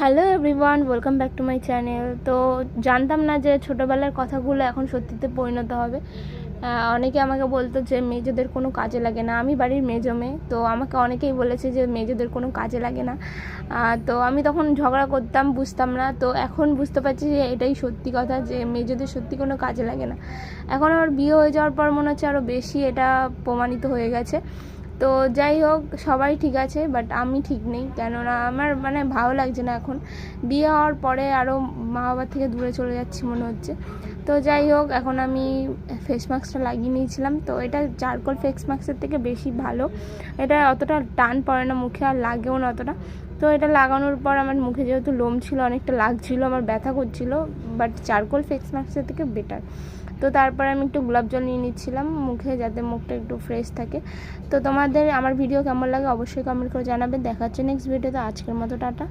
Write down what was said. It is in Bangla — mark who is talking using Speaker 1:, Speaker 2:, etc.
Speaker 1: Hello everyone, welcome back to my channel. তো জানতাম না যে ছোটোবেলার কথাগুলো এখন সত্যিতে পরিণত হবে। অনেকে আমাকে বলতো যে মেয়েদের কোনো কাজে লাগে না। আমি বাড়ির মেজো মেয়ে, তো আমাকে অনেকেই বলেছে যে মেয়েদের কোনো কাজে লাগে না। তো আমি তখন ঝগড়া করতাম, বুঝতাম না। তো এখন বুঝতে পারছি যে এটাই সত্যি কথা, যে মেয়েদের সত্যি কোনো কাজে লাগে না। এখন আমার বিয়ে হয়ে যাওয়ার পর মনে হচ্ছে আরও বেশি এটা প্রমাণিত হয়ে গেছে। তো যাই হোক, সবাই ঠিক আছে, বাট আমি ঠিক নেই। কেননা আমার ভালো লাগছে না এখন। বিয়ে হওয়ার পরে আরও মা বাবার থেকে দূরে চলে যাচ্ছি মনে হচ্ছে। তো যাই হোক, এখন আমি ফেস মাস্কটা লাগিয়ে নিয়েছিলাম। তো এটা চারকোল ফেস মাস্কের থেকে বেশি ভালো। এটা অতটা টান পড়ে না মুখে, আর লাগেও না অতটা। তো এটা লাগানোর পর আমার মুখে যেহেতু লোম ছিল, অনেকটা লাগছিল, আমার ব্যথা করছিল, বাট চারকোল ফেস মাস্কের থেকে বেটার। তো তারপর আমি একটু গোলাপ জল নিয়ে নিচ্ছিলাম মুখে, যাতে মুখটা একটু ফ্রেশ থাকে। তো তোমাদের আমার ভিডিও কেমন লাগে অবশ্যই কমেন্ট করে জানাবে। দেখা হচ্ছে নেক্সট ভিডিওতে। আজকের মতো টাটা।